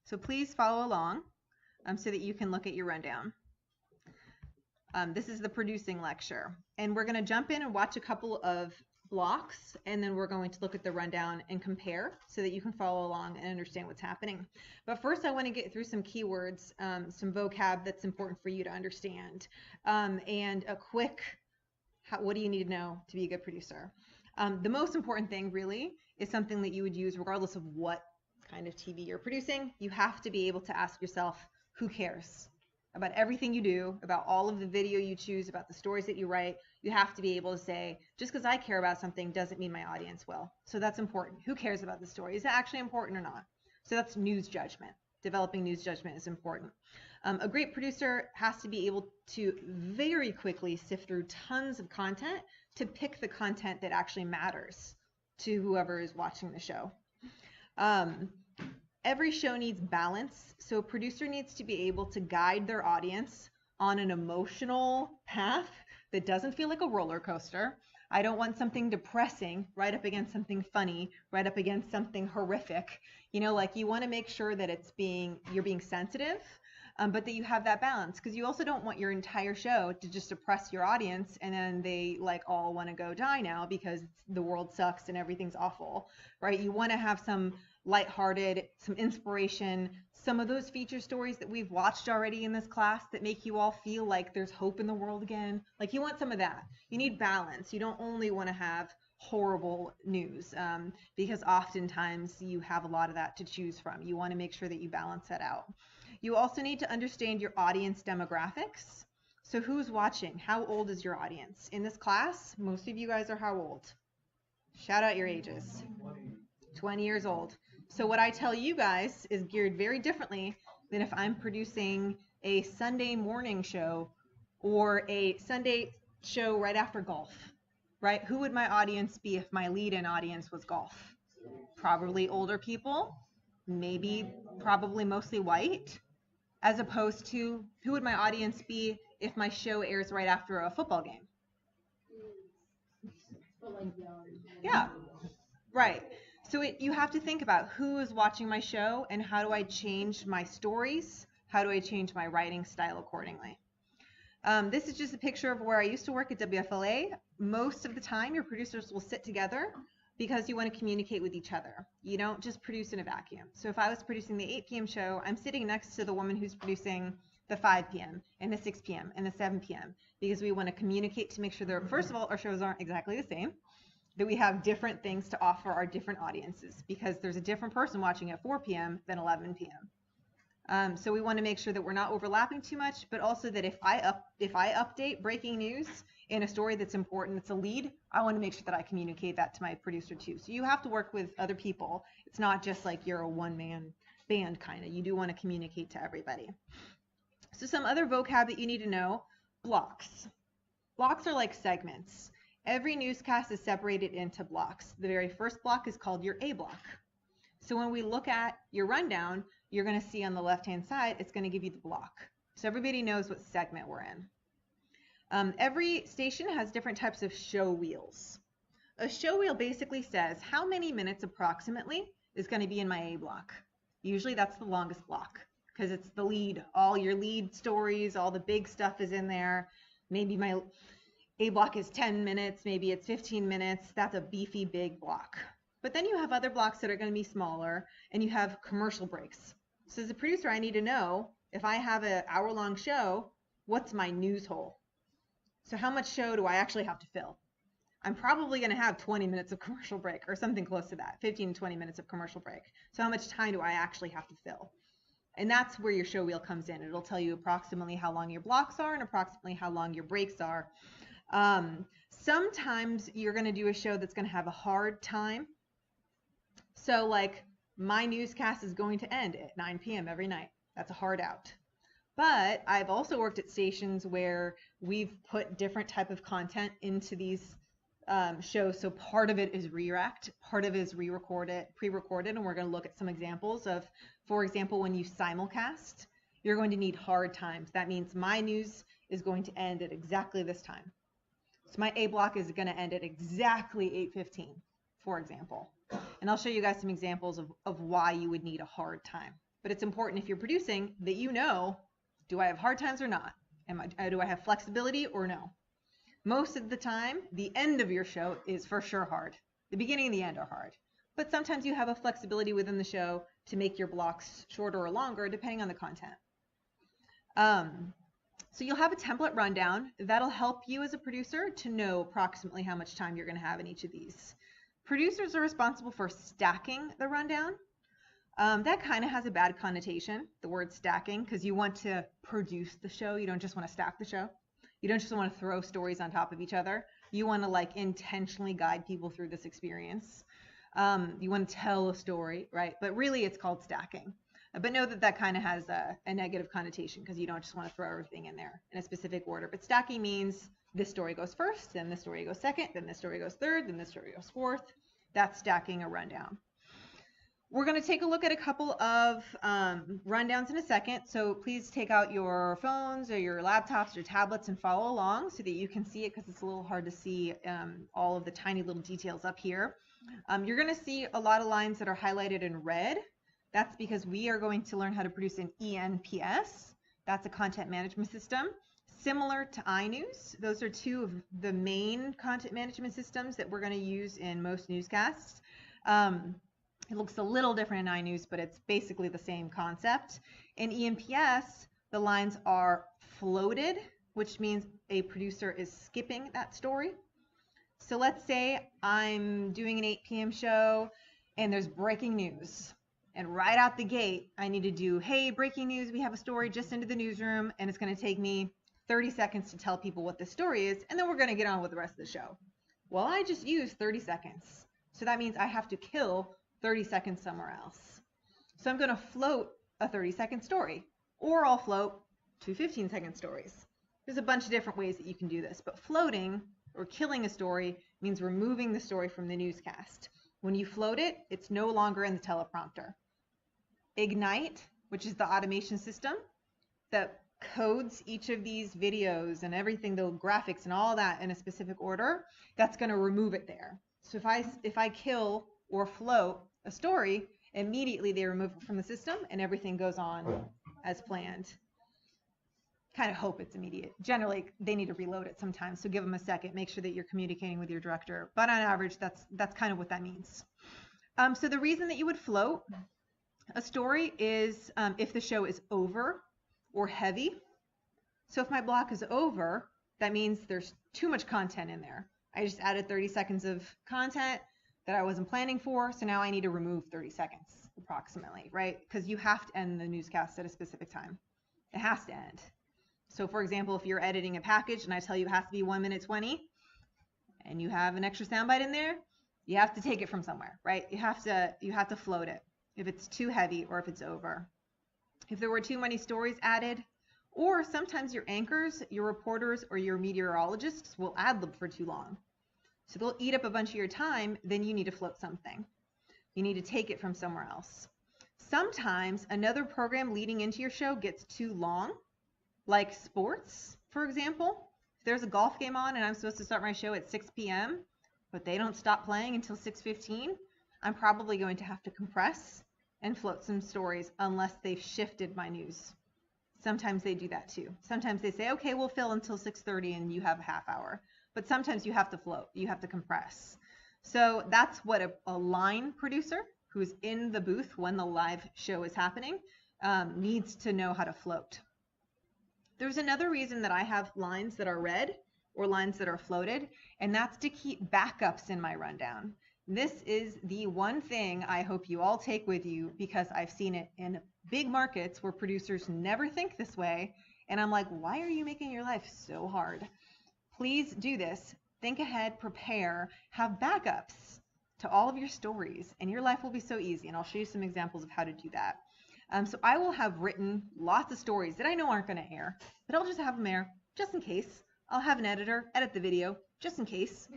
So please follow along so that you can look at your rundown. This is the producing lecture, and we're going to jump in and watch a couple of blocks, and then we're going to look at the rundown and compare so that you can follow along and understand what's happening. But first, I want to get through some keywords, some vocab that's important for you to understand, and a quick, what do you need to know to be a good producer? The most important thing really is something that you would use regardless of what kind of TV you're producing. You have to be able to ask yourself, who cares? About everything you do, about all of the video you choose, about the stories that you write. You have to be able to say, just because I care about something doesn't mean my audience will. So that's important. Who cares about the story? Is it actually important or not? So that's news judgment. Developing news judgment is important. A great producer has to be able to very quickly sift through tons of content to pick the content that actually matters to whoever is watching the show. Every show needs balance, so a producer needs to be able to guide their audience on an emotional path that doesn't feel like a roller coaster. I don't want something depressing right up against something funny, right up against something horrific. You know, like you want to make sure that you're being sensitive, but that you have that balance, because you also don't want your entire show to just depress your audience and then they like all want to go die now because the world sucks and everything's awful, right? You want to have some lighthearted, some inspiration, some of those feature stories that we've watched already in this class that make you all feel like there's hope in the world again. Like you want some of that. You need balance. You don't only want to have horrible news, because oftentimes you have a lot of that to choose from. You want to make sure that you balance that out. You also need to understand your audience demographics. So who's watching? How old is your audience? In this class, most of you guys are how old? Shout out your ages. 20 years old. So what I tell you guys is geared very differently than if I'm producing a Sunday morning show or a Sunday show right after golf, right? Who would my audience be if my lead-in audience was golf? Probably older people, maybe probably mostly white, as opposed to who would my audience be if my show airs right after a football game? Yeah, right. So you have to think about who is watching my show and how do I change my stories? How do I change my writing style accordingly? This is just a picture of where I used to work at WFLA. Most of the time, your producers will sit together because you want to communicate with each other. You don't just produce in a vacuum. So if I was producing the 8 p.m. show, I'm sitting next to the woman who's producing the 5 p.m. and the 6 p.m. and the 7 p.m. because we want to communicate to make sure that, first of all, our shows aren't exactly the same, that we have different things to offer our different audiences because there's a different person watching at 4 p.m. than 11 p.m. So we want to make sure that we're not overlapping too much, but also that if I update breaking news in a story that's important, it's a lead, I want to make sure that I communicate that to my producer too. So you have to work with other people. It's not just like you're a one-man band kind of. You do want to communicate to everybody. So some other vocab that you need to know, blocks. Blocks are like segments. Every newscast is separated into blocks. The very first block is called your A block. So when we look at your rundown, you're going to see on the left-hand side, it's going to give you the block. So everybody knows what segment we're in. Every station has different types of show wheels. A show wheel basically says how many minutes approximately is going to be in my A block. Usually that's the longest block because it's the lead. All your lead stories, all the big stuff is in there. Maybe my A block is 10 minutes, maybe it's 15 minutes. That's a beefy big block. But then you have other blocks that are going to be smaller, and you have commercial breaks. So as a producer, I need to know if I have an hour-long show, what's my news hole? So how much show do I actually have to fill? I'm probably going to have 20 minutes of commercial break or something close to that, 15 to 20 minutes of commercial break. So how much time do I actually have to fill? And that's where your show wheel comes in. It'll tell you approximately how long your blocks are and approximately how long your breaks are. Sometimes you're going to do a show that's going to have a hard time. So like my newscast is going to end at 9 p.m. every night. That's a hard out. But I've also worked at stations where we've put different type of content into these shows. So part of it is re-racked, part of it is re-recorded, pre-recorded, and we're going to look at some examples of, for example, when you simulcast, you're going to need hard times. That means my news is going to end at exactly this time. So my A block is going to end at exactly 8:15, for example. And I'll show you guys some examples of why you would need a hard time. but it's important if you're producing that you know, do I have hard times or not? Do I have flexibility or no? Most of the time, the end of your show is for sure hard. The beginning and the end are hard. But sometimes you have a flexibility within the show to make your blocks shorter or longer depending on the content. So you'll have a template rundown that'll help you as a producer to know approximately how much time you're going to have in each of these. Producers are responsible for stacking the rundown. That kind of has a bad connotation, the word stacking, because you want to produce the show. You don't just want to stack the show. You don't just want to throw stories on top of each other. You want to like intentionally guide people through this experience. You want to tell a story, right? But really it's called stacking. But know that that kind of has a negative connotation because you don't just want to throw everything in there in a specific order. But stacking means this story goes first, then this story goes second, then this story goes third, then this story goes fourth. That's stacking a rundown. We're going to take a look at a couple of rundowns in a second. So please take out your phones or your laptops or tablets and follow along so that you can see it, because it's a little hard to see all of the tiny little details up here. You're going to see a lot of lines that are highlighted in red. That's because we are going to learn how to produce an ENPS. That's a content management system similar to iNews. Those are two of the main content management systems that we're going to use in most newscasts. It looks a little different in iNews, but it's basically the same concept. In ENPS, the lines are floated, which means a producer is skipping that story. So let's say I'm doing an 8 p.m. show and there's breaking news. And right out the gate, I need to do, hey, breaking news, we have a story just into the newsroom, and it's going to take me 30 seconds to tell people what the story is, and then we're going to get on with the rest of the show. Well, I just used 30 seconds. So that means I have to kill 30 seconds somewhere else. So I'm going to float a 30-second story, or I'll float two 15-second stories. There's a bunch of different ways that you can do this, but floating or killing a story means removing the story from the newscast. When you float it, it's no longer in the teleprompter. Ignite, which is the automation system that codes each of these videos and everything, the graphics and all that in a specific order, that's going to remove it there. So if I kill or float a story, immediately they remove it from the system and everything goes on as planned. Kind of hope it's immediate. Generally, they need to reload it sometimes, so give them a second. Make sure that you're communicating with your director. But on average, that's kind of what that means. So the reason that you would float a story is if the show is over or heavy. So if my block is over, that means there's too much content in there. I just added 30 seconds of content that I wasn't planning for, so now I need to remove 30 seconds approximately, right? Because you have to end the newscast at a specific time. It has to end. So for example, if you're editing a package and I tell you it has to be 1 minute 20 and you have an extra soundbite in there, you have to take it from somewhere, right? You have to float it if it's too heavy or if it's over. If there were too many stories added, or sometimes your anchors, your reporters, or your meteorologists will ad-lib for too long. So they'll eat up a bunch of your time, then you need to float something. You need to take it from somewhere else. Sometimes another program leading into your show gets too long, like sports, for example. If there's a golf game on and I'm supposed to start my show at 6 p.m., but they don't stop playing until 6:15, I'm probably going to have to compress and float some stories unless they've shifted my news. Sometimes they do that too. Sometimes they say, okay, we'll fill until 6:30 and you have a half hour. But sometimes you have to float, you have to compress. So that's what a line producer who's in the booth when the live show is happening needs to know how to float. There's another reason that I have lines that are red or lines that are floated, and that's to keep backups in my rundown. This is the one thing I hope you all take with you, because I've seen it in big markets where producers never think this way, and I'm like, why are you making your life so hard? Please do this. Think ahead, prepare, have backups to all of your stories, and your life will be so easy, and I'll show you some examples of how to do that. So I will have written lots of stories that I know aren't going to air, but I'll just have them air just in case. I'll have an editor edit the video just in case,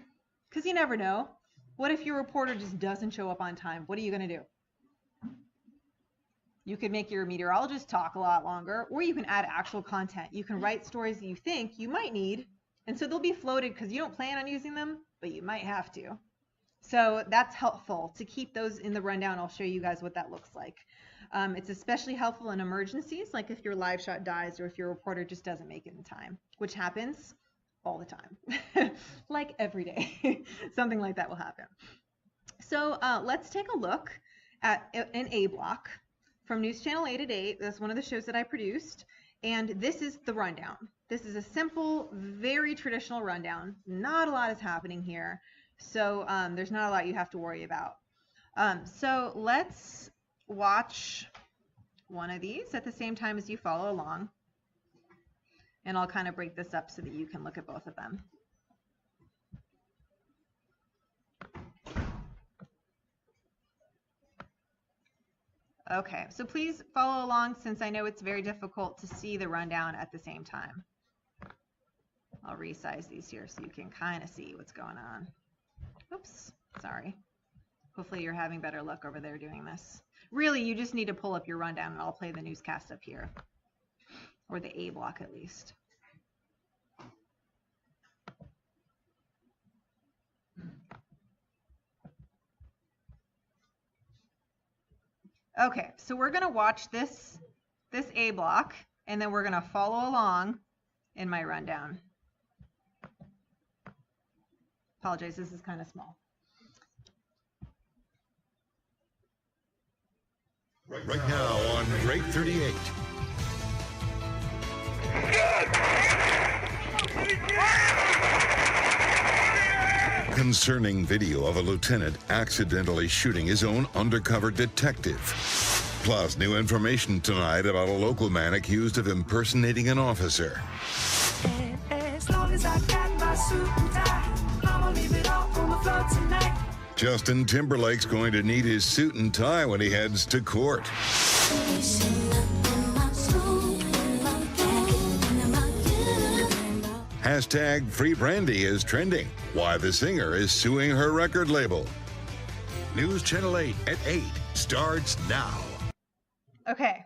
because you never know. What if your reporter just doesn't show up on time? What are you going to do? You could make your meteorologist talk a lot longer, or you can add actual content. You can write stories that you think you might need, and so they'll be floated because you don't plan on using them, but you might have to. So that's helpful to keep those in the rundown. I'll show you guys what that looks like. It's especially helpful in emergencies, like if your live shot dies or if your reporter just doesn't make it in time, which happens all the time, like every day. Something like that will happen. So let's take a look at an A block from News Channel 8 at 8. That's one of the shows that I produced. And this is the rundown. This is a simple, very traditional rundown. Not a lot is happening here. So there's not a lot you have to worry about. So let's watch one of these at the same time as you follow along. And I'll kind of break this up so that you can look at both of them. Okay, so please follow along since I know it's very difficult to see the rundown at the same time. I'll resize these here so you can kind of see what's going on. Oops, sorry. Hopefully you're having better luck over there doing this. Really, you just need to pull up your rundown and I'll play the newscast up here. Or the A block at least. Okay, so we're going to watch this A block, and then we're going to follow along in my rundown. Apologize, this is kind of small. Right now on Great 38. Concerning video of a lieutenant accidentally shooting his own undercover detective. Plus, new information tonight about a local man accused of impersonating an officer. As long as I got my suit and tie, I'ma leave it all on the floor tonight. Justin Timberlake's going to need his suit and tie when he heads to court. Hashtag Free Brandy is trending. Why the singer is suing her record label. News Channel 8 at 8 starts now. Okay,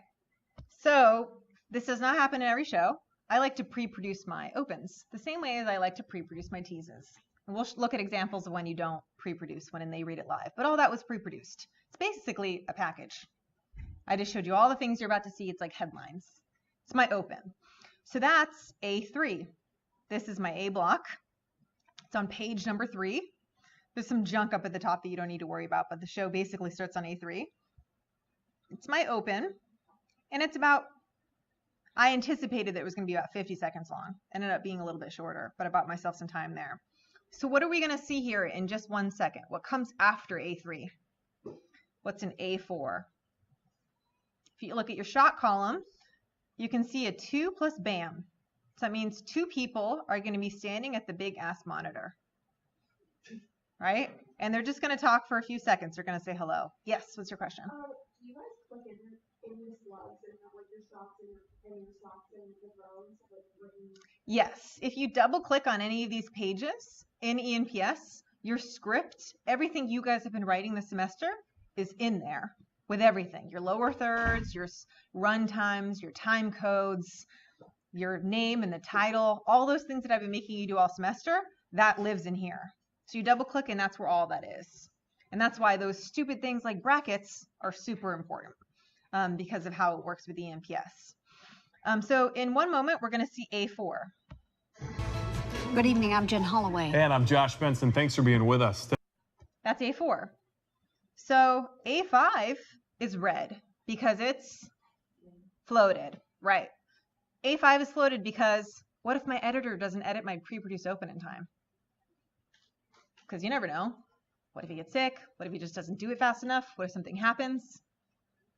so this does not happen in every show. I like to pre-produce my opens the same way as I like to pre-produce my teases. And we'll look at examples of when you don't pre-produce when they read it live. But all that was pre-produced. It's basically a package. I just showed you all the things you're about to see. It's like headlines. It's my open. So that's A3. This is my A block. It's on page number 3. There's some junk up at the top that you don't need to worry about, but the show basically starts on A3. It's my open, and it's about, I anticipated that it was going to be about 50 seconds long. Ended up being a little bit shorter, but I bought myself some time there. So what are we going to see here in just 1 second? What comes after A3? What's an A4? If you look at your shot column, you can see a 2 plus BAM. So that means 2 people are going to be standing at the big ass monitor, right? And they're just going to talk for a few seconds. They're going to say hello. Yes, what's your question? Do you guys click in the slugs and have like your shots and your shots in the rows? Like, yes, if you double click on any of these pages in ENPS, your script, everything you guys have been writing this semester is in there with everything. Your lower thirds, your run times, your time codes, your name and the title, all those things that I've been making you do all semester, that lives in here. So you double click and that's where all that is. And that's why those stupid things like brackets are super important because of how it works with the ENPS. So in one moment, we're going to see A4. Good evening, I'm Jen Holloway. And I'm Josh Benson. Thanks for being with us. That's A4. So A5 is red because it's floated, right? A5 is floated because what if my editor doesn't edit my pre-produce open in time? Because you never know. What if he gets sick? What if he just doesn't do it fast enough? What if something happens?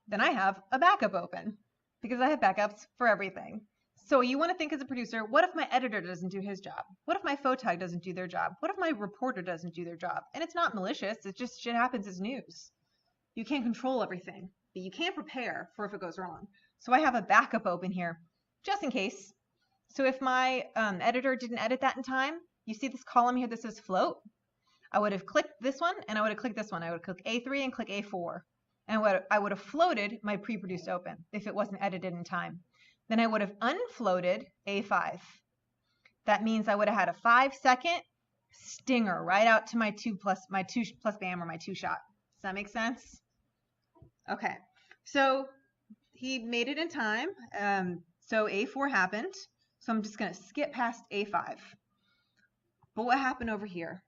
Then I have a backup open because I have backups for everything. So you want to think as a producer, what if my editor doesn't do his job? What if my photog doesn't do their job? What if my reporter doesn't do their job? And it's not malicious. It's just shit happens as news. You can't control everything, but you can prepare for if it goes wrong. So I have a backup open here just in case. So if my editor didn't edit that in time, you see this column here that says float? I would have clicked this one and I would have clicked this one. I would have clicked A3 and click A4. And I would have floated my pre-produced open if it wasn't edited in time. Then I would have unfloated A5. That means I would have had a 5-second stinger right out to my 2 plus BAM or my 2 shot. Does that make sense? Okay. So he made it in time. So A4 happened. So I'm just going to skip past A5. But what happened over here?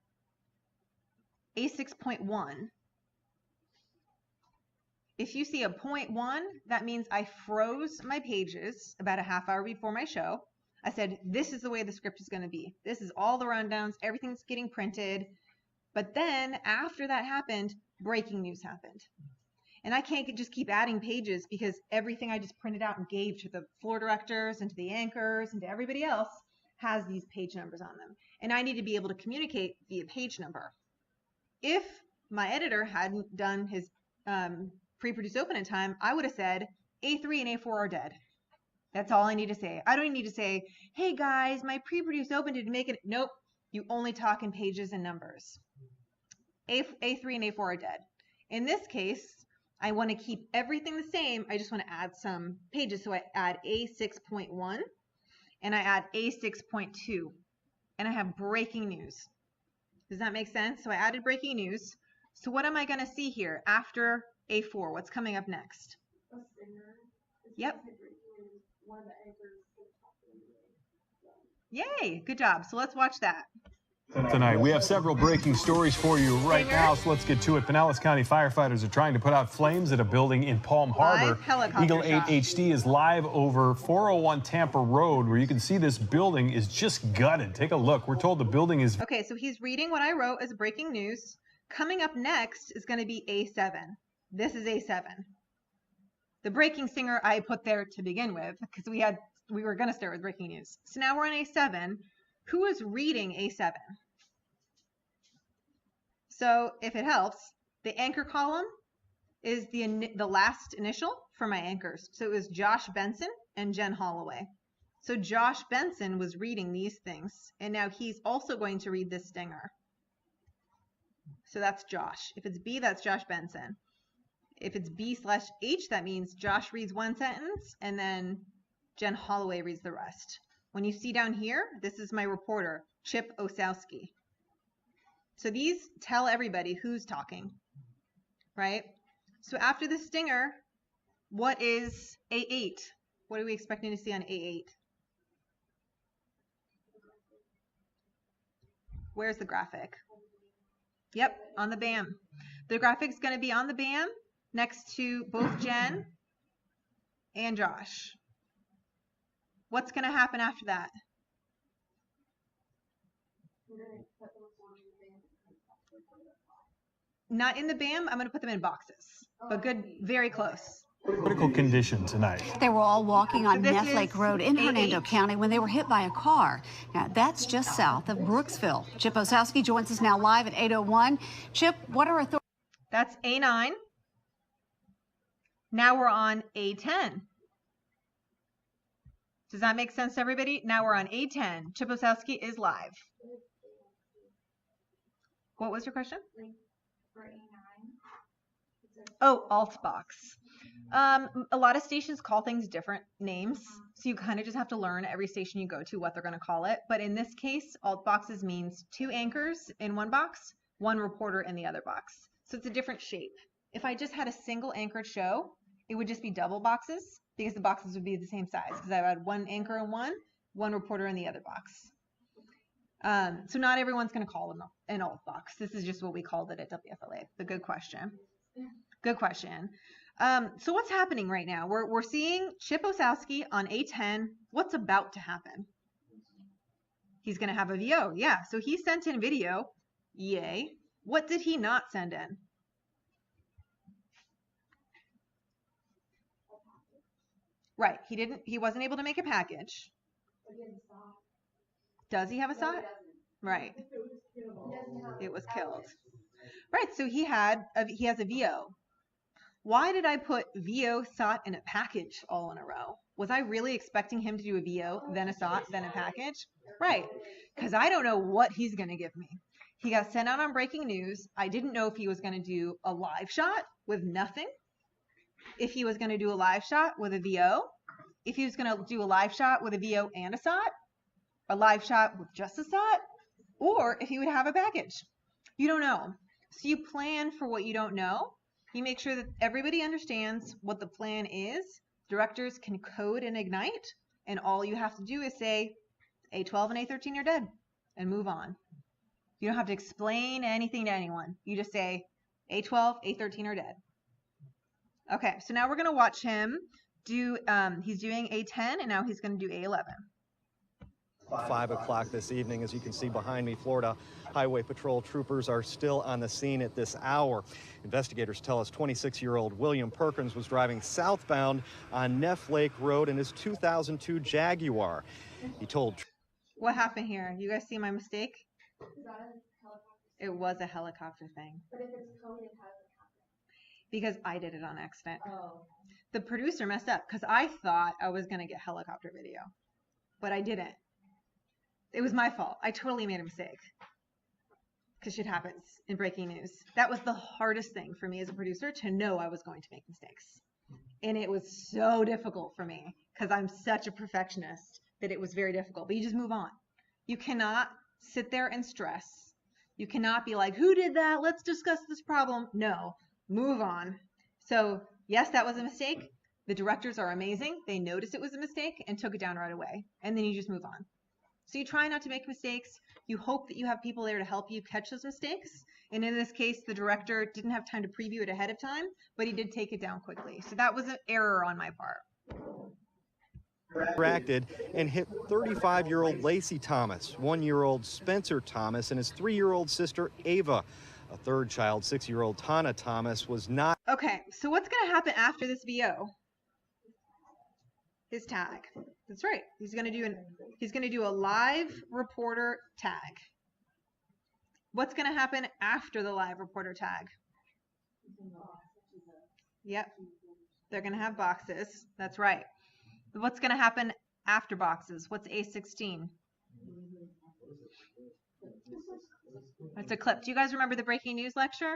A6.1. If you see a 0.1, that means I froze my pages about a half hour before my show. I said, this is the way the script is going to be. This is all the rundowns. Everything's getting printed. But then after that happened, breaking news happened. And I can't just keep adding pages because everything I just printed out and gave to the floor directors and to the anchors and to everybody else has these page numbers on them. And I need to be able to communicate via page number. If my editor hadn't done his pre-produced open in time, I would have said A3 and A4 are dead. That's all I need to say. I don't even need to say, hey guys, my pre-produced open didn't make it. Nope, you only talk in pages and numbers. A3 and A4 are dead. In this case, I want to keep everything the same. I just want to add some pages. So I add A6.1 and I add A6.2 and I have breaking news. Does that make sense? So I added breaking news. So what am I going to see here after A4? What's coming up next? A stinger. Yep. One of the anchors is talking. Yay, good job. So let's watch that. Tonight, we have several breaking stories for you right now, so let's get to it. Pinellas County firefighters are trying to put out flames at a building in Palm Harbor. Eagle 8 HD is live over 401 Tampa Road, where you can see this building is just gutted. Take a look. We're told the building is... Okay, so he's reading what I wrote as breaking news. Coming up next is going to be A7. This is A7. The breaking stinger I put there to begin with, because we were going to start with breaking news. So now we're on A7. Who is reading A7? So if it helps, the anchor column is the last initial for my anchors. So it was Josh Benson and Jen Holloway. So Josh Benson was reading these things, and now he's also going to read this stinger. So that's Josh. If it's B, that's Josh Benson. If it's B/H, that means Josh reads one sentence, and then Jen Holloway reads the rest. When you see down here, this is my reporter, Chip Osowski. So these tell everybody who's talking, right? So after the stinger, what is A8? What are we expecting to see on A8? Where's the graphic? Yep, on the BAM. The graphic's going to be on the BAM next to both Jen and Josh. What's going to happen after that? Not in the BAM. I'm going to put them in boxes, but good, very close. Critical condition tonight. They were all walking on this Neth is Lake Road in A8. Hernando County when they were hit by a car. Now, that's just south of Brooksville. Chip Osowski joins us now live at 8:01. Chip, what are authorities? That's A9. Now we're on A10. Does that make sense to everybody? Now we're on A10. Chip Osowski is live. What was your question? For A9. Oh, alt box. A lot of stations call things different names, so you kind of just have to learn every station you go to what they're going to call it. But in this case, alt boxes means 2 anchors in one box, 1 reporter in the other box. So it's a different shape. If I just had a single anchored show, it would just be double boxes because the boxes would be the same size because I had 1 anchor in one reporter in the other box. So not everyone's going to call them an alt box. This is just what we called it at WFLA. But good question. Good question. So what's happening right now? We're seeing Chip Osowski on A10. What's about to happen? He's going to have a VO. Yeah, so he sent in video. Yay. What did he not send in? Right, he wasn't able to make a package. Does he have a SOT? Right. It was killed. Right, so he has a VO. Why did I put VO, SOT, and a package all in a row? Was I really expecting him to do a VO, then a SOT, then a package? Right, because I don't know what he's going to give me. He got sent out on breaking news. I didn't know if he was going to do a live shot with nothing, if he was going to do a live shot with a VO, if he was going to do a live shot with a VO and a SOT, a live shot with just a SOT, or if he would have a package. You don't know. So you plan for what you don't know. You make sure that everybody understands what the plan is. Directors can code in Ignite, and all you have to do is say A12 and A13 are dead and move on. You don't have to explain anything to anyone. You just say A12, A13 are dead. Okay, so now we're going to watch him do, he's doing A10 and now he's going to do A11. 5 o'clock this evening. As you can see behind me, Florida Highway Patrol troopers are still on the scene at this hour. Investigators tell us 26-year-old William Perkins was driving southbound on Neff Lake Road in his 2002 Jaguar. He told... What happened here? You guys see my mistake? Is that a helicopter? It was a helicopter thing. But if it's coded, how does it happen? Because I did it on accident. Oh. The producer messed up because I thought I was going to get helicopter video, but I didn't. It was my fault. I totally made a mistake because shit happens in breaking news. That was the hardest thing for me as a producer, to know I was going to make mistakes. And it was so difficult for me because I'm such a perfectionist that it was very difficult. But you just move on. You cannot sit there and stress. You cannot be like, who did that? Let's discuss this problem. No, move on. So yes, that was a mistake. The directors are amazing. They noticed it was a mistake and took it down right away. And then you just move on. So you try not to make mistakes. You hope that you have people there to help you catch those mistakes. And in this case, the director didn't have time to preview it ahead of time, but he did take it down quickly. So that was an error on my part. Distracted and hit 35-year-old Lacey Thomas, 1-year-old Spencer Thomas, and his 3-year-old sister Ava. A third child, 6-year-old Tana Thomas, was not... Okay, so what's going to happen after this VO? His tag. That's right. He's going to do a live reporter tag. What's going to happen after the live reporter tag? Yep. They're going to have boxes. That's right. What's going to happen after boxes? What's A16? It's a clip. Do you guys remember the breaking news lecture?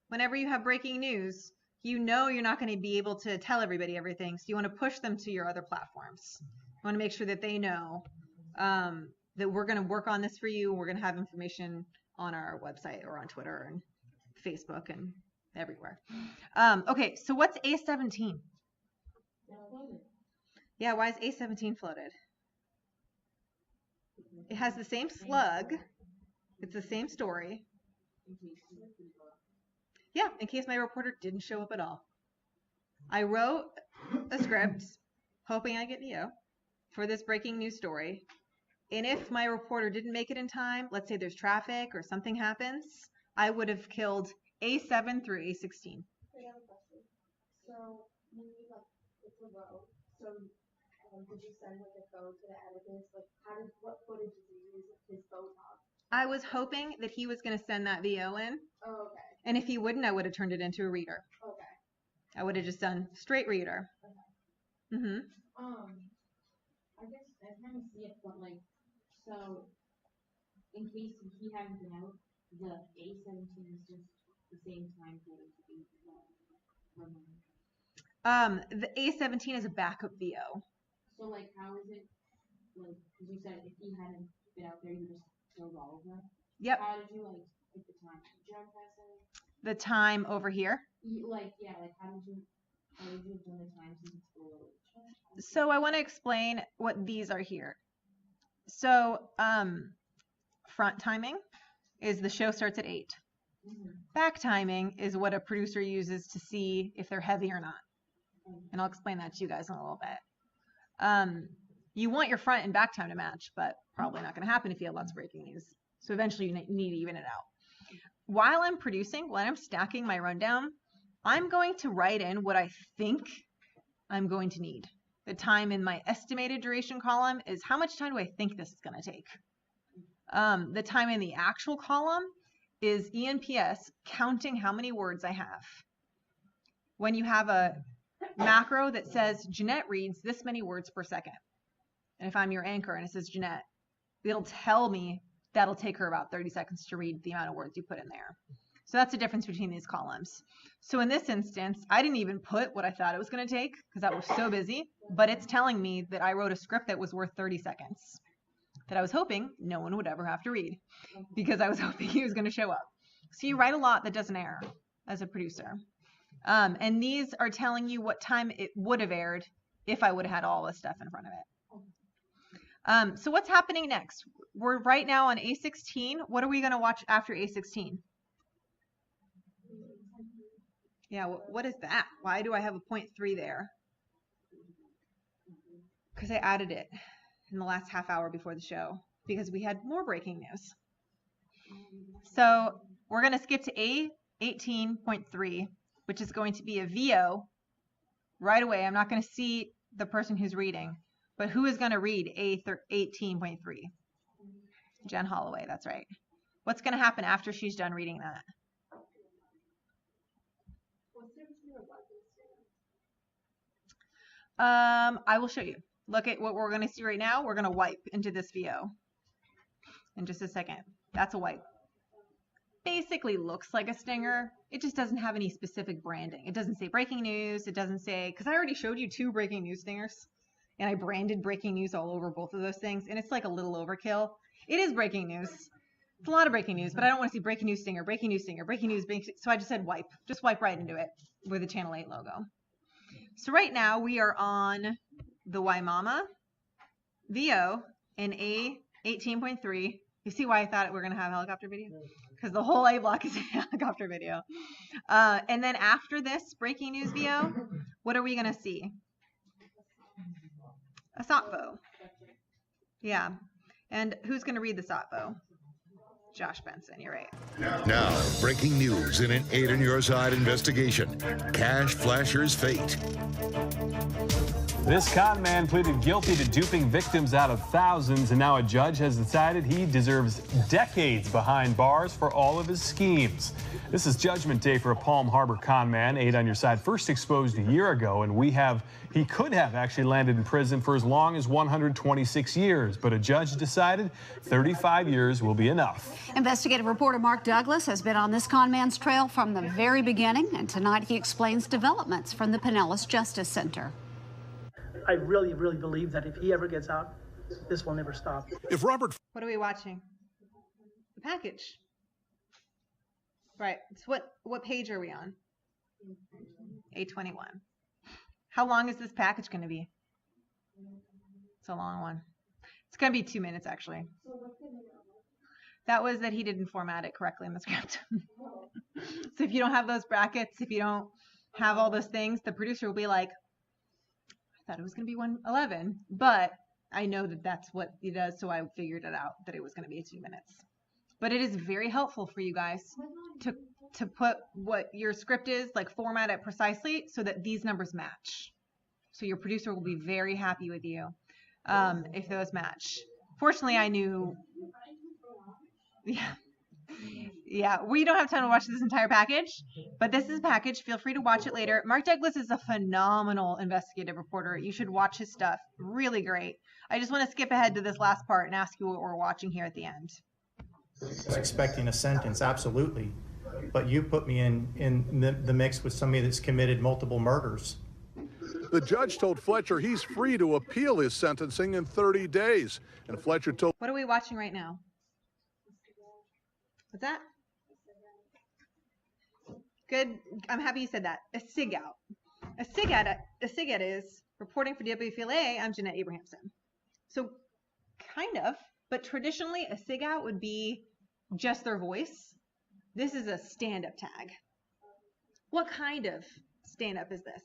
Whenever you have breaking news, you know you're not going to be able to tell everybody everything, so you want to push them to your other platforms. You want to make sure that they know that we're going to work on this for you. We're going to have information on our website or on Twitter and Facebook and everywhere. Okay, so what's A17? Yeah, why is A17 floated? It has the same slug. It's the same story. Yeah, in case my reporter didn't show up at all. I wrote a script hoping I get VO for this breaking news story. And if my reporter didn't make it in time, let's say there's traffic or something happens, I would have killed A7 through A16. I have a question. So, when you, like, it's a row, so did you send, like, a code to the editors? Like, what footage did you use with his photog? I was hoping that he was going to send that VO in. Oh, okay. And if he wouldn't, I would have turned it into a reader. Okay. I would have just done straight reader. Okay. Mm-hmm. I guess I kind of see it, but like, so in case he hadn't been out, the A17 is just the same time code as the The A17 is a backup VO. So like, how is it, like, because you said if he hadn't been out there, you just killed all of them? Yep. How did you, like, pick the time? Did you have The time over here. like, yeah, like, how did you have done the time since it's below? So I want to explain what these are here. So front timing is the show starts at 8. Mm-hmm. Back timing is what a producer uses to see if they're heavy or not. And I'll explain that to you guys in a little bit. You want your front and back time to match, but probably not going to happen if you have lots of breaking news. So eventually you need to even it out. While I'm producing, when I'm stacking my rundown, I'm going to write in what I think I'm going to need. The time in my estimated duration column is how much time do I think this is going to take. The time in the actual column is ENPS counting how many words I have. When you have a macro that says Jeanette reads this many words per second, and if I'm your anchor and it says Jeanette, it'll tell me that'll take her about 30 seconds to read the amount of words you put in there. So that's the difference between these columns. So in this instance, I didn't even put what I thought it was going to take because I was so busy, but it's telling me that I wrote a script that was worth 30 seconds that I was hoping no one would ever have to read because I was hoping he was going to show up. So you write a lot that doesn't air as a producer. And these are telling you what time it would have aired if I would have had all this stuff in front of it. So what's happening next? We're right now on A16. What are we going to watch after A16? Yeah, what is that? Why do I have a 0.3 there? Because I added it in the last half hour before the show because we had more breaking news. So we're going to skip to A18.3, which is going to be a VO right away. I'm not going to see the person who's reading, but who is going to read A18.3? Jen Holloway, that's right. What's going to happen after she's done reading that? I will show you. Look at what we're going to see right now. We're going to wipe into this VO in just a second. That's a wipe. Basically looks like a stinger. It just doesn't have any specific branding. It doesn't say breaking news. It doesn't say, because I already showed you 2 breaking news stingers and I branded breaking news all over both of those things. And it's like a little overkill. It is breaking news. It's a lot of breaking news, but I don't want to see breaking news stinger, breaking news stinger, breaking news. So I just said wipe. Just wipe right into it with the Channel 8 logo. So right now we are on the Waimama VO in A18.3. You see why I thought we're going to have helicopter video? Because the whole A block is a helicopter video. And then after this breaking news VO, what are we going to see? A SOTVO. Yeah. And who's going to read the SOTVO? Josh Benson, you're right. Now, breaking news in an 8 on Your Side investigation. Cash Flasher's fate. This con man pleaded guilty to duping victims out of thousands, and now a judge has decided he deserves decades behind bars for all of his schemes. This is Judgment Day for a Palm Harbor con man. 8 on Your Side, first exposed a year ago, and he could have actually landed in prison for as long as 126 years, but a judge decided 35 years will be enough. Investigative reporter Mark Douglas has been on this con man's trail from the very beginning, and tonight he explains developments from the Pinellas Justice Center. I really, really believe that if he ever gets out, this will never stop. What are we watching? The package. Right. So what page are we on? A21. How long is this package going to be? It's a long one. It's going to be 2 minutes, actually. That was that he didn't format it correctly in the script. So if you don't have those brackets, if you don't have all those things, the producer will be like, I thought it was going to be 1:11, but I know that that's what he does, so I figured it out that it was going to be 2 minutes. But it is very helpful for you guys to put what your script is, like format it precisely so that these numbers match. So your producer will be very happy with you if those match. Fortunately, I knew. Yeah, we don't have time to watch this entire package, but this is a package. Feel free to watch it later. Mark Douglas is a phenomenal investigative reporter. You should watch his stuff. Really great. I just want to skip ahead to this last part and ask you what we're watching here at the end. I was expecting a sentence, absolutely. But you put me in the mix with somebody that's committed multiple murders. The judge told Fletcher he's free to appeal his sentencing in 30 days. And Fletcher told... What are we watching right now? What's that? Good. I'm happy you said that. A SIG out. A SIG out is reporting for WFLA. I'm Jeanette Abrahamson. So kind of, but traditionally a SIG out would be just their voice. This is a stand-up tag. What kind of stand-up is this?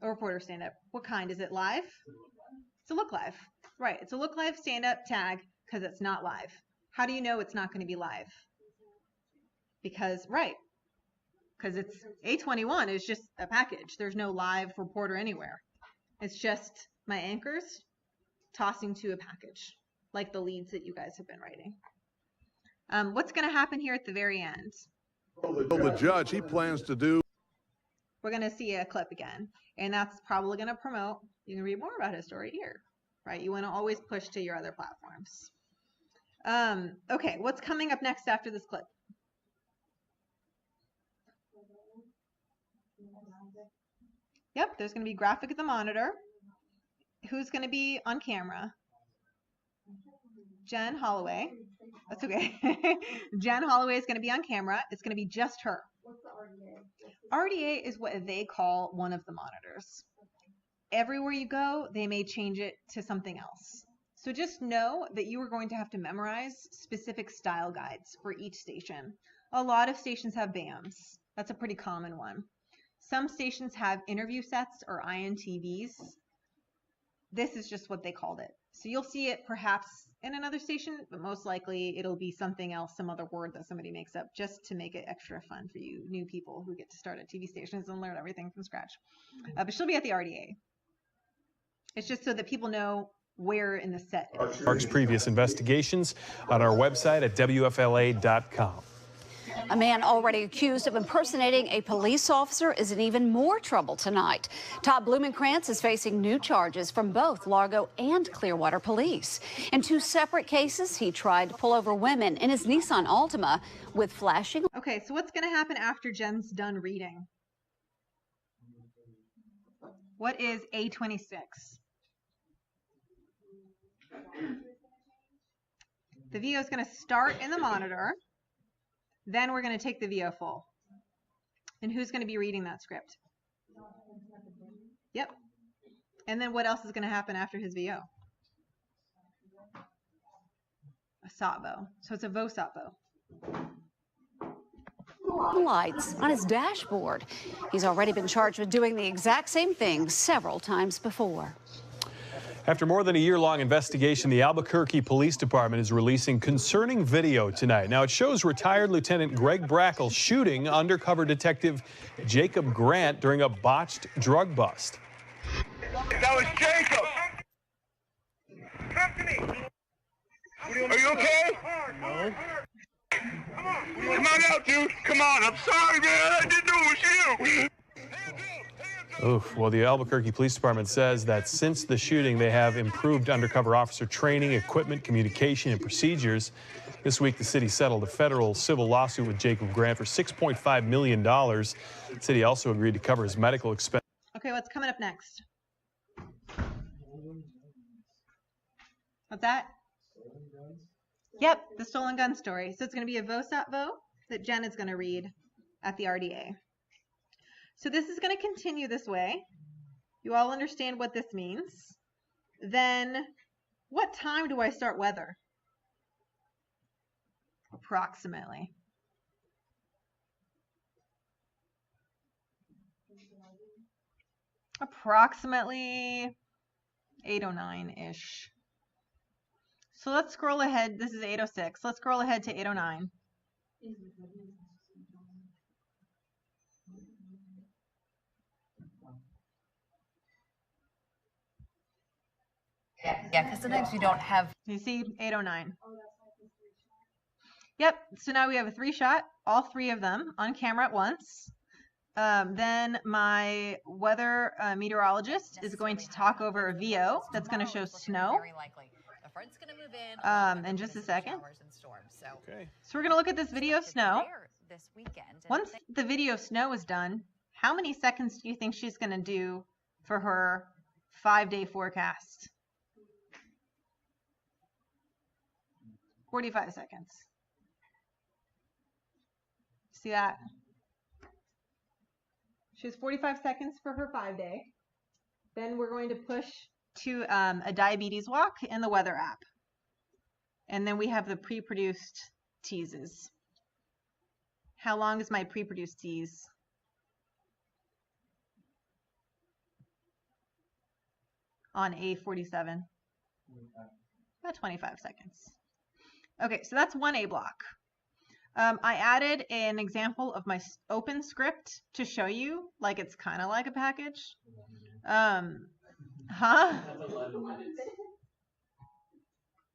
A reporter stand-up. What kind? Is it live? It's a look live. Right. It's a look live stand-up tag because it's not live. How do you know it's not going to be live? Because it's A21 is just a package. There's no live reporter anywhere. It's just my anchors tossing to a package, like the leads that you guys have been writing. What's going to happen here at the very end? The judge, he plans to do... We're going to see a clip again, and that's probably going to promote. You can read more about his story here, right? You want to always push to your other platforms. Okay, what's coming up next after this clip? Yep, there's going to be graphic at the monitor. Who's going to be on camera? Jen Holloway. That's okay. Jen Holloway is going to be on camera. It's going to be just her. What's the RDA? RDA is what they call one of the monitors. everywhere you go, they may change it to something else. So just know that you are going to have to memorize specific style guides for each station. A lot of stations have BAMs. That's a pretty common one. Some stations have interview sets or INTVs. This is just what they called it. So you'll see it perhaps in another station, but most likely it'll be something else, some other word that somebody makes up just to make it extra fun for you new people who get to start at TV stations and learn everything from scratch. But she'll be at the RDA. It's just so that people know where in the set it is. Mark's previous investigations on our website at WFLA.com. A man already accused of impersonating a police officer is in even more trouble tonight. Todd Blumenkrantz is facing new charges from both Largo and Clearwater police. In 2 separate cases, he tried to pull over women in his Nissan Altima with flashing. Okay, so what's going to happen after Jen's done reading? What is A26? The VO is going to start in the monitor. Then we're going to take the VO full. And who's going to be reading that script? Yep. And then what else is going to happen after his VO? A SOTVO. So it's a VO-SOTVO. Lights on his dashboard. He's already been charged with doing the exact same thing several times before. After more than a year-long investigation, the Albuquerque Police Department is releasing concerning video tonight. Now, it shows retired Lieutenant Greg Brackle shooting undercover detective Jacob Grant during a botched drug bust. That was Jacob! Come to me! Are you okay? No. Come on out, dude! Come on! I'm sorry, man! I didn't know it was you! Oof. Well, the Albuquerque Police Department says that since the shooting, they have improved undercover officer training, equipment, communication, and procedures. This week, the city settled a federal civil lawsuit with Jacob Grant for $6.5 million. The city also agreed to cover his medical expenses. Okay, what's coming up next? What's that? Yep, the stolen gun story. So it's going to be a VO-SOTVO that Jen is going to read at the RDA. So this is going to continue this way. You all understand what this means. Then what time do I start weather? Approximately. Approximately 8:09-ish. So let's scroll ahead. This is 8:06. Let's scroll ahead to 8:09. Yeah, because sometimes we don't have. You see, 8:09. Yep. So now we have a 3-shot, all 3 of them on camera at once. Then my weather meteorologist is going to talk over a VO that's going to show snow. Very likely. The front's going to move in. In just a second. So we're going to look at this video of snow. This weekend. Once the video of snow is done, how many seconds do you think she's going to do for her 5-day forecast? 45 seconds. See that? She has 45 seconds for her 5-day. Then we're going to push to a diabetes walk in the weather app. And then we have the pre-produced teases. How long is my pre-produced tease? On A47? About 25 seconds. Okay, so that's one A block. I added an example of my open script to show you, like it's kind of like a package. Huh? That's 11 minutes.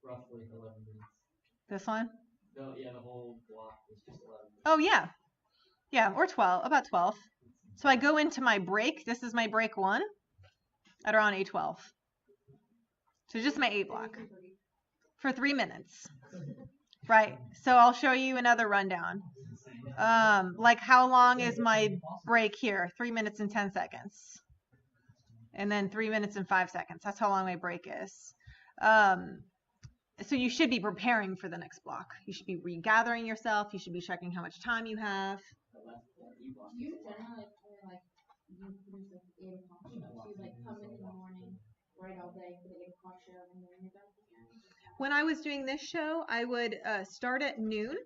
Roughly 11 minutes. This one? No, yeah, the whole block was just 11 minutes. Oh, yeah. Yeah, or 12, about 12. So I go into my break. This is my break 1 at around A12. So just my 8 block for 3 minutes. Right. So I'll show you another rundown. Like how long is my break here? 3 minutes and 10 seconds. And then 3 minutes and 5 seconds. That's how long my break is. So you should be preparing for the next block. You should be regathering yourself. You should be checking how much time you have. You generally like you finish like 8 o'clock. You like come in the all day for the 8 o'clock show and then you're done again? When I was doing this show, I would start at noon.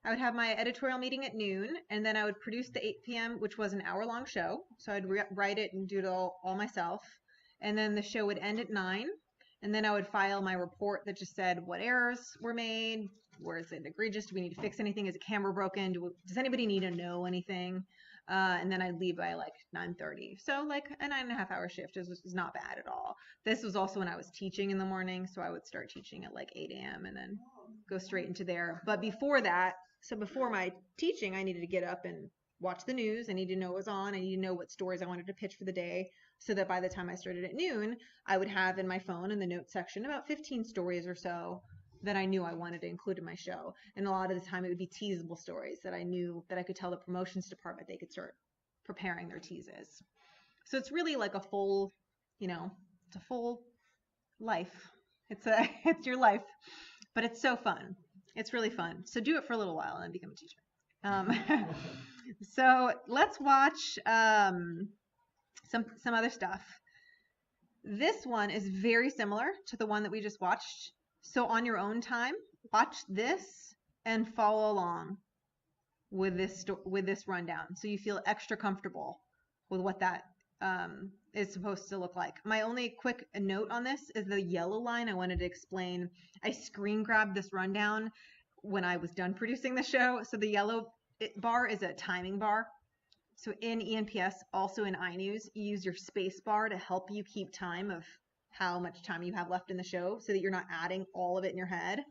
I would have my editorial meeting at noon, and then I would produce the 8 p.m., which was an hour-long show. So I'd write it and do it all myself. And then the show would end at 9, and then I would file my report that just said what errors were made, where is it egregious, do we need to fix anything, is a camera broken, does anybody need to know anything? And then I'd leave by like 9:30. So like a 9.5-hour shift is not bad at all. This was also when I was teaching in the morning, so I would start teaching at like 8 a.m. and then go straight into there. But before that, so before my teaching, I needed to get up and watch the news. I needed to know what was on. I needed to know what stories I wanted to pitch for the day, so that by the time I started at noon, I would have in my phone in the notes section about 15 stories or so that I knew I wanted to include in my show. And a lot of the time it would be teasable stories that I knew that I could tell the promotions department they could start preparing their teases. So it's really like a full, it's a full life. It's your life, but it's so fun. It's really fun. So do it for a little while and then become a teacher. So let's watch some other stuff. This one is very similar to the one that we just watched. So on your own time, watch this and follow along with this rundown, so you feel extra comfortable with what that is supposed to look like. My only quick note on this is the yellow line I wanted to explain. I screen grabbed this rundown when I was done producing the show. So the yellow bar is a timing bar. So in ENPS, also in iNews, you use your space bar to help you keep time of how much time you have left in the show, so that you're not adding all of it in your head.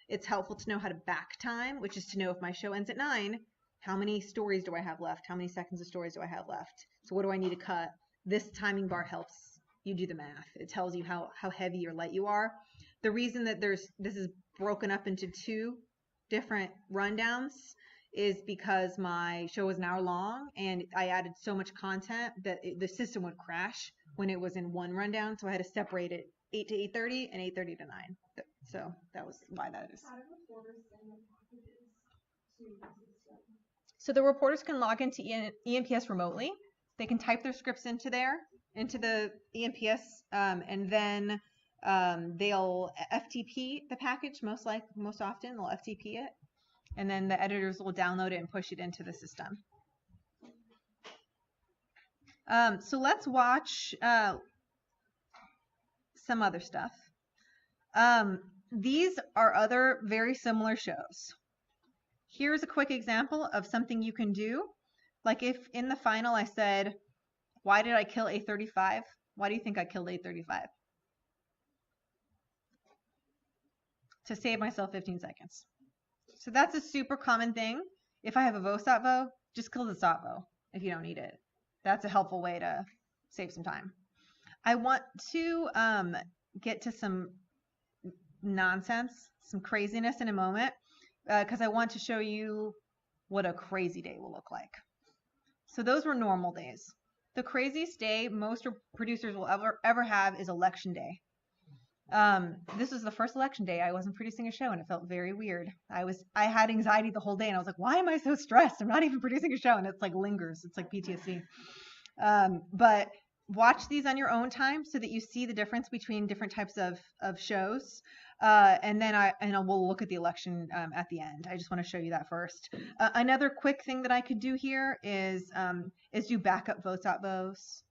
It's helpful to know how to back time, which is to know if my show ends at 9, how many stories do I have left? How many seconds of stories do I have left? So what do I need to cut? This timing bar helps you do the math. It tells you how heavy or light you are. The reason that this is broken up into 2 different rundowns is because my show was an hour long and I added so much content that the system would crash when it was in one rundown. So I had to separate it 8 to 8:30 and 8:30 to 9. So that was why that is. How do reporters send their packages to the system? So the reporters can log into ENPS remotely. They can type their scripts into the ENPS, and then they'll FTP the package. Most often they'll FTP it, and then the editors will download it and push it into the system. So let's watch some other stuff. These are other very similar shows. Here's a quick example of something you can do. Like if in the final I said, why did I kill A35? Why do you think I killed A35? To save myself 15 seconds. So that's a super common thing. If I have a VoSatvo, just kill the SatVo if you don't need it. That's a helpful way to save some time. I want to get to some nonsense, some craziness in a moment, because I want to show you what a crazy day will look like. So those were normal days. The craziest day most producers will ever have is election day. This was the first election day I wasn't producing a show, and it felt very weird. I had anxiety the whole day, and I was like, why am I so stressed? I'm not even producing a show, and it's like lingers. It's like PTSD. But watch these on your own time so that you see the difference between different types of shows. And then we'll look at the election at the end. I just want to show you that first. Another quick thing that I could do here is do backup VoSatvos.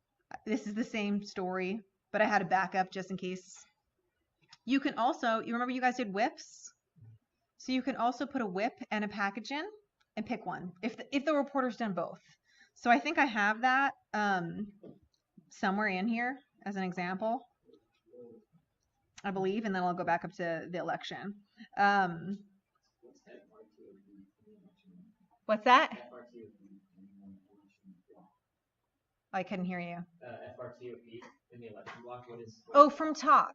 This is the same story, but I had a backup just in case. You can also, you remember you guys did whips? So you can also put a whip and a package in and pick one if the reporter's done both. So I think I have that somewhere in here as an example, I believe, and then I'll go back up to the election. What's that? I couldn't hear you. FRTOP in the election block. What is? Oh, from top.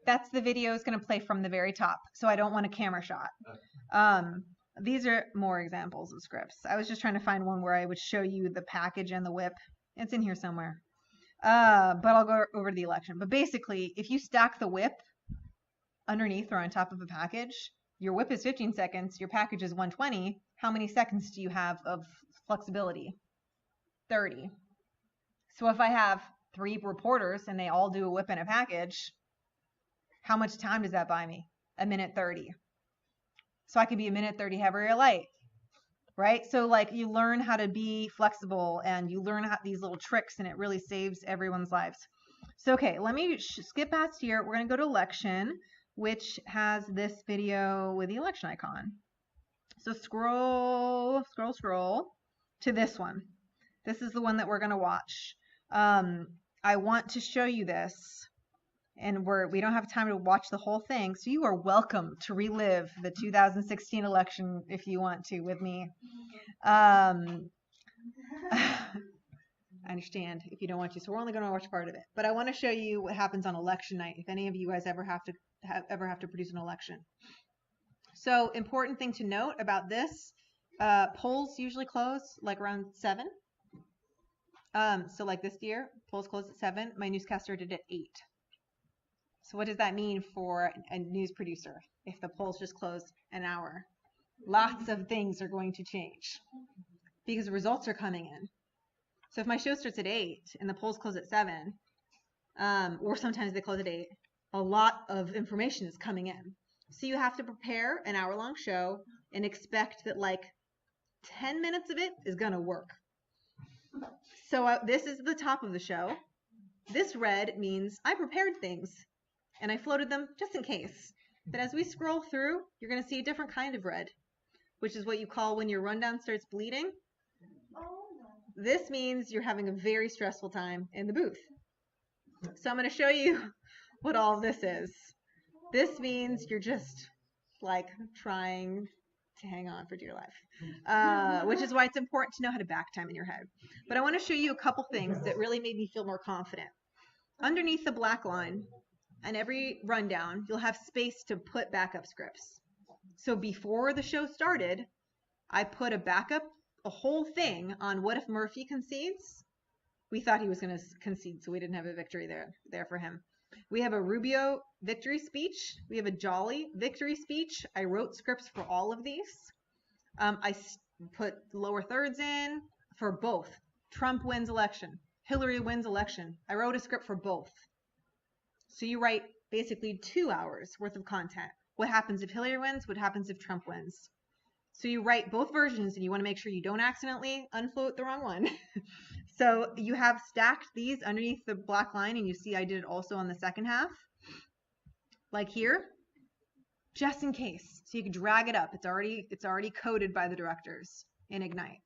That's the video is going to play from the very top. So I don't want a camera shot. Okay. These are more examples of scripts. I was just trying to find one where I would show you the package and the whip. It's in here somewhere. But I'll go over to the election. But basically, if you stack the whip underneath or on top of a package, your whip is 15 seconds, your package is 120. How many seconds do you have of flexibility? 30. So if I have 3 reporters and they all do a whip and a package, how much time does that buy me? 1:30. So I could be 1:30 heavy or light, right? So like you learn how to be flexible and you learn how these little tricks, and it really saves everyone's lives. So, okay, let me skip past here. We're going to go to election, which has this video with the election icon. So scroll to this one. This is the one that we're going to watch. I want to show you this, and we don't have time to watch the whole thing, so you are welcome to relive the 2016 election if you want to with me. I understand if you don't want to, so we're only going to watch part of it. But I want to show you what happens on election night if any of you guys ever have to produce an election. So important thing to note about this, polls usually close like around 7. So like this year, polls closed at 7. My newscaster did at 8. So what does that mean for a news producer if the polls just close an hour? Lots of things are going to change because the results are coming in. So if my show starts at 8 and the polls close at 7, or sometimes they close at 8, a lot of information is coming in. So you have to prepare an hour-long show and expect that like 10 minutes of it is going to work. So this is the top of the show. This red means I prepared things and I floated them just in case. But as we scroll through, you're going to see a different kind of red, which is what you call when your rundown starts bleeding. This means you're having a very stressful time in the booth. So I'm going to show you what all this is. This means you're just like trying to hang on for dear life, which is why it's important to know how to back time in your head. But I want to show you a couple things that really made me feel more confident. Underneath the black line, on every rundown, you'll have space to put backup scripts. So before the show started, I put a whole thing on what if Murphy concedes. We thought he was going to concede, so we didn't have a victory there for him. We have a Rubio victory speech. We have a Jolly victory speech. I wrote scripts for all of these. I put lower thirds in for both. Trump wins election. Hillary wins election. I wrote a script for both. So you write basically 2 hours worth of content. What happens if Hillary wins? What happens if Trump wins? So you write both versions and you want to make sure you don't accidentally unfloat the wrong one. So you have stacked these underneath the black line, and you see I did it also on the second half. Like here, just in case. So you can drag it up. It's already coded by the directors in Ignite.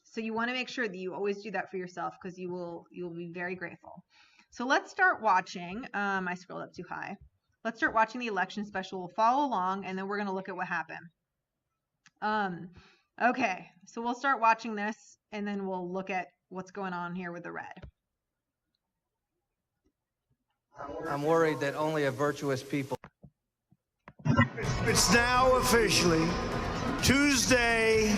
So you want to make sure that you always do that for yourself because you will be very grateful. So let's start watching. I scrolled up too high. Let's start watching the election special. We'll follow along, and then we're going to look at what happened. Okay, so we'll start watching this, and then we'll look at what's going on here with the red. I'm worried that only a virtuous people. It's now officially Tuesday,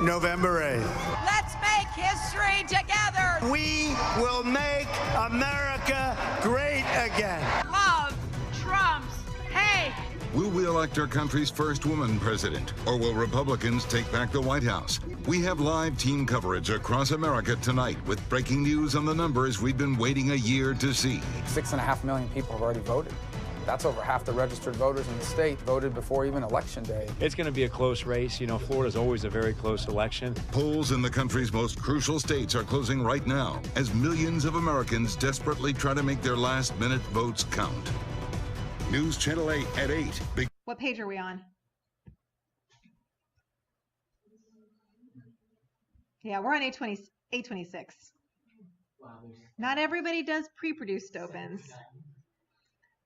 November 8th. Let's make history together. We will make America great again. Love Trump's hate. Will we elect our country's first woman president, or will Republicans take back the White House? We have live team coverage across America tonight with breaking news on the numbers we've been waiting a year to see. 6.5 million people have already voted. That's over half the registered voters in the state voted before even Election Day. It's going to be a close race. You know, Florida's always a very close election. Polls in the country's most crucial states are closing right now as millions of Americans desperately try to make their last-minute votes count. News Channel 8 at 8. What page are we on? Yeah, we're on 826. Not everybody does pre-produced opens.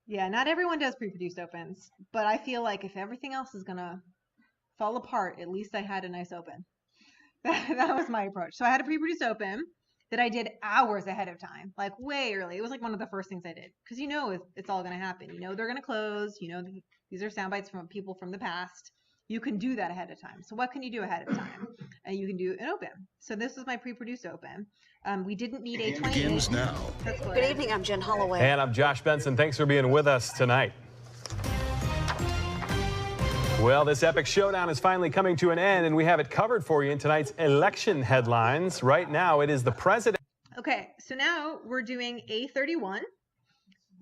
Yeah, not everyone does pre-produced opens, but I feel like if everything else is going to fall apart, at least I had a nice open. That was my approach. So I had a pre-produced open that I did hours ahead of time, like way early. It was like one of the first things I did because you know it's all going to happen. You know they're going to close. You know these are sound bites from people from the past. You can do that ahead of time. So what can you do ahead of time? And you can do an open. So this was my pre-produced open. We didn't need 828. Begins now. Good evening. I'm Jen Holloway. And I'm Josh Benson. Thanks for being with us tonight. Well, this epic showdown is finally coming to an end, and we have it covered for you in tonight's election headlines. Right now, it is the president. Okay, so now we're doing A31.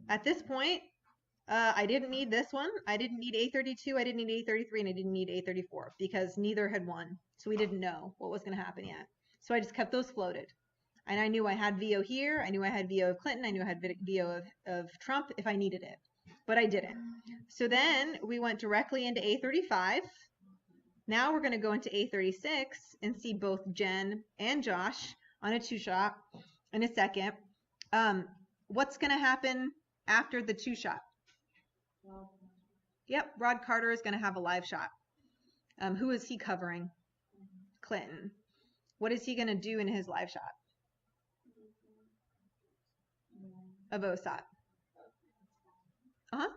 At this point, I didn't need this one. I didn't need A32. I didn't need A33, and I didn't need A34 because neither had won. So we didn't know what was going to happen yet. So I just kept those floated. And I knew I had VO here. I knew I had VO of Clinton. I knew I had VO of Trump if I needed it. But I didn't. So then we went directly into A35. Now we're going to go into A36 and see both Jen and Josh on a 2-shot in a second. What's going to happen after the 2-shot? Yep, Rod Carter is going to have a live shot. Who is he covering? Clinton. What is he going to do in his live shot? A VOSAT. Uh-huh.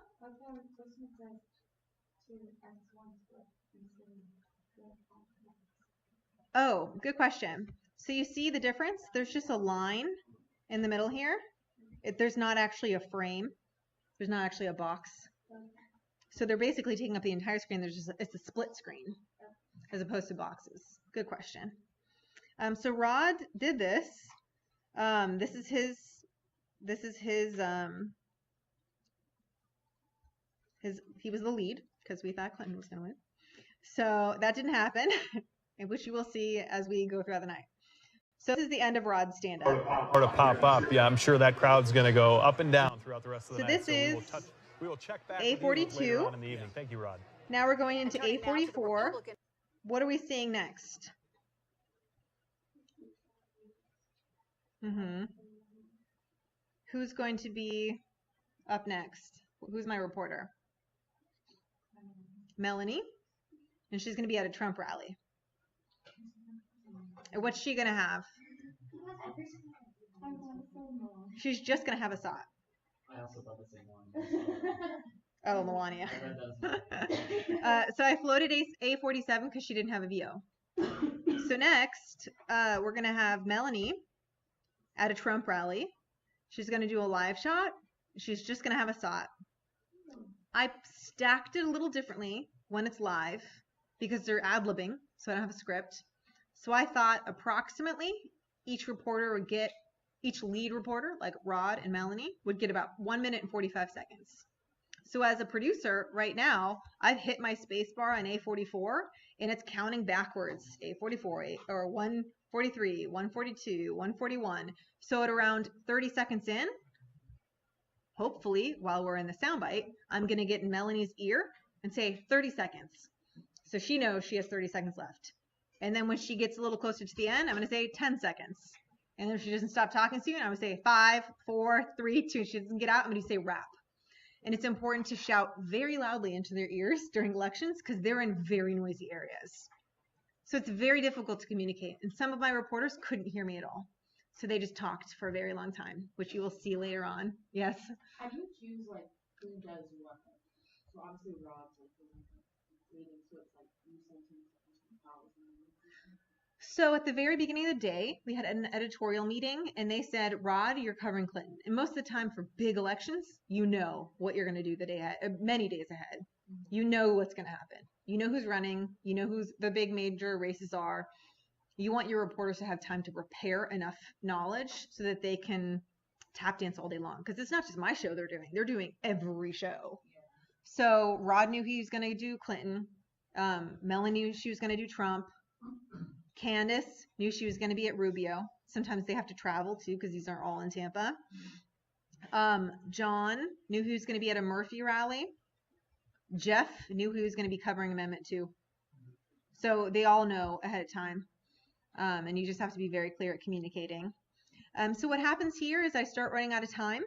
Oh, good question. So you see the difference? There's just a line in the middle here. There's not actually a frame. There's not actually a box. So they're basically taking up the entire screen. It's a split screen as opposed to boxes. Good question. So Rod did this. This is his he was the lead because we thought Clinton was going to win. So that didn't happen, which you will see as we go throughout the night. So this is the end of Rod's stand-up. Or to pop up. Yeah, I'm sure that crowd's going to go up and down throughout the rest of the night. So this is we will check back A42. later on in the evening. Thank you, Rod. Now we're going into A44. What are we seeing next? Who's going to be up next? Who's my reporter? Melanie. And she's going to be at a Trump rally. And what's she going to have? She's just going to have a SOT. I also thought the same one. Oh, Melania. So I floated A47 because she didn't have a VO. So next, we're going to have Melanie at a Trump rally. She's going to do a live shot. She's just going to have a SOT. I stacked it a little differently when it's live because they're ad-libbing, so I don't have a script. So I thought approximately each lead reporter, like Rod and Melanie, would get about 1 minute and 45 seconds. So as a producer, right now, I've hit my space bar on A44, and it's counting backwards. A44, or 143, 142, 141. So at around 30 seconds in, hopefully, while we're in the soundbite, I'm going to get in Melanie's ear and say 30 seconds. So she knows she has 30 seconds left. And then when she gets a little closer to the end, I'm going to say 10 seconds. And if she doesn't stop talking to you, I'm going to say 5, 4, 3, 2. If she doesn't get out, I'm going to say wrap. And it's important to shout very loudly into their ears during elections because they're in very noisy areas. So it's very difficult to communicate. And some of my reporters couldn't hear me at all. So they just talked for a very long time, which you will see later on. Yes? How do you choose, like, who does what? So obviously Rod's, like, leading, so it's like you send him So at the very beginning of the day, we had an editorial meeting, and they said, Rod, you're covering Clinton. And most of the time for big elections, you know what you're going to do the day ahead, many days ahead. You know what's going to happen. You know who's running. You know who's the big major races are. You want your reporters to have time to prepare enough knowledge so that they can tap dance all day long. Because it's not just my show they're doing. They're doing every show. So Rod knew he was going to do Clinton. Melanie knew she was going to do Trump. Candace knew she was going to be at Rubio. Sometimes they have to travel too because these aren't all in Tampa. John knew he was going to be at a Murphy rally. Jeff knew he was going to be covering Amendment 2. So they all know ahead of time. And you just have to be very clear at communicating. So what happens here is I start running out of time.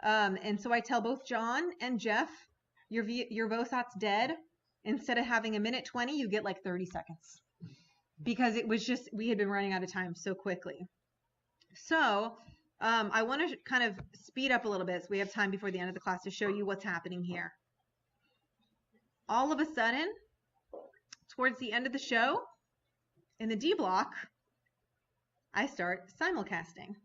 And so I tell both John and Jeff, your VOSAT's dead. Instead of having a minute 20, you get like 30 seconds. Because it was just, we had been running out of time so quickly. So I want to kind of speed up a little bit so we have time before the end of the class to show you what's happening here. All of a sudden, towards the end of the show, in the D block, I start simulcasting.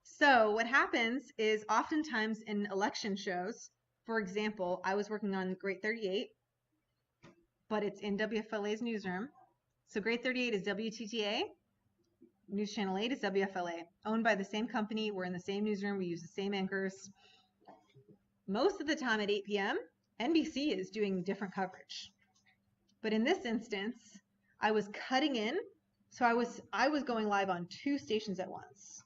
So what happens is oftentimes in election shows, for example, I was working on Great 38, but it's in WFLA's newsroom. So Grade 38 is WTTA. News Channel 8 is WFLA, owned by the same company. We're in the same newsroom. We use the same anchors. Most of the time at 8 p.m., NBC is doing different coverage. But in this instance, I was cutting in, so I was going live on 2 stations at once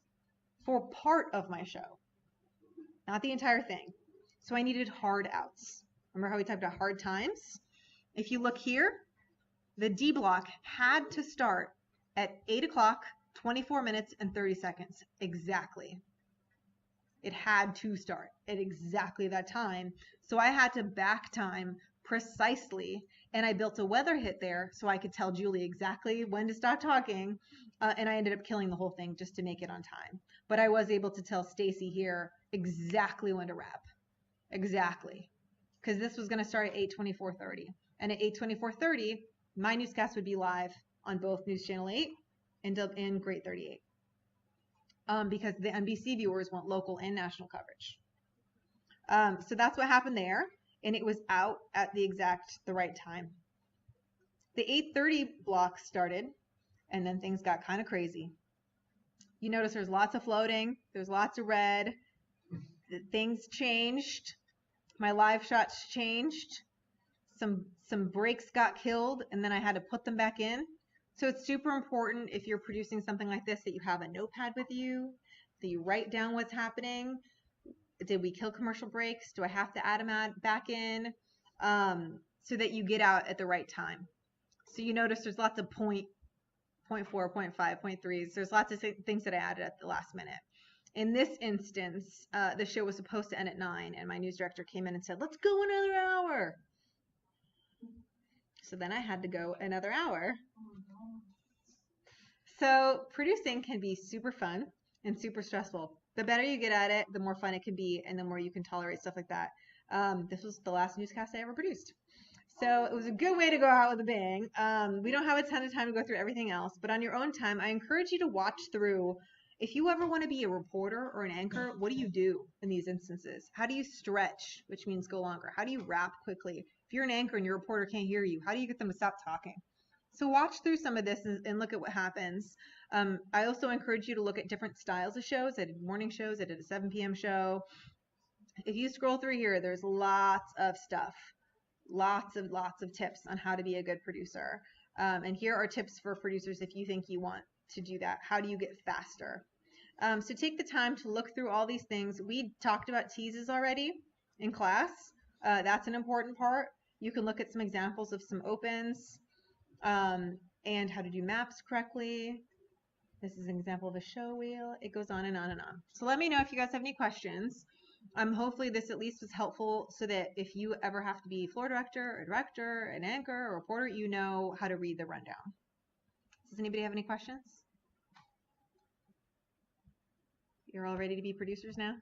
for part of my show, not the entire thing. So I needed hard outs. Remember how we talked about hard times? If you look here, the D block had to start at 8 o'clock, 24 minutes and 30 seconds, exactly. It had to start at exactly that time. So I had to back time precisely, and I built a weather hit there so I could tell Julie exactly when to stop talking, and I ended up killing the whole thing just to make it on time. But I was able to tell Stacy here exactly when to wrap. Exactly. Because this was going to start at 8:24:30. And at 8:24:30, my newscast would be live on both News Channel 8 and Great 38. Because the NBC viewers want local and national coverage. So that's what happened there. And it was out at the right time. The 8:30 block started, and then things got kind of crazy. You notice there's lots of floating. There's lots of red. Things changed. My live shots changed. Some breaks got killed, and then I had to put them back in. So it's super important if you're producing something like this that you have a notepad with you, that you write down what's happening. Did we kill commercial breaks? Do I have to add them back in? So that you get out at the right time. So you notice there's lots of 0.4, 0.5, 0.3s. There's lots of things that I added at the last minute. In this instance, the show was supposed to end at 9, and my news director came in and said, let's go another hour. So then I had to go another hour. So producing can be super fun and super stressful. The better you get at it, the more fun it can be, and the more you can tolerate stuff like that. This was the last newscast I ever produced. So it was a good way to go out with a bang. We don't have a ton of time to go through everything else, but on your own time, I encourage you to watch through. If you ever want to be a reporter or an anchor, what do you do in these instances? How do you stretch, which means go longer? How do you wrap quickly? If you're an anchor and your reporter can't hear you, how do you get them to stop talking? So watch through some of this and look at what happens. I also encourage you to look at different styles of shows. I did morning shows. I did a 7 p.m. show. If you scroll through here, there's lots of stuff. Lots of tips on how to be a good producer. And here are tips for producers if you think you want to do that. How do you get faster? So take the time to look through all these things. We talked about teases already in class. That's an important part. You can look at some examples of some opens and how to do maps correctly. This is an example of a show wheel. It goes on and on and on. So let me know if you guys have any questions. Hopefully this at least was helpful so that if you ever have to be floor director, a director, an anchor, or reporter, you know how to read the rundown. Does anybody have any questions? You're all ready to be producers now?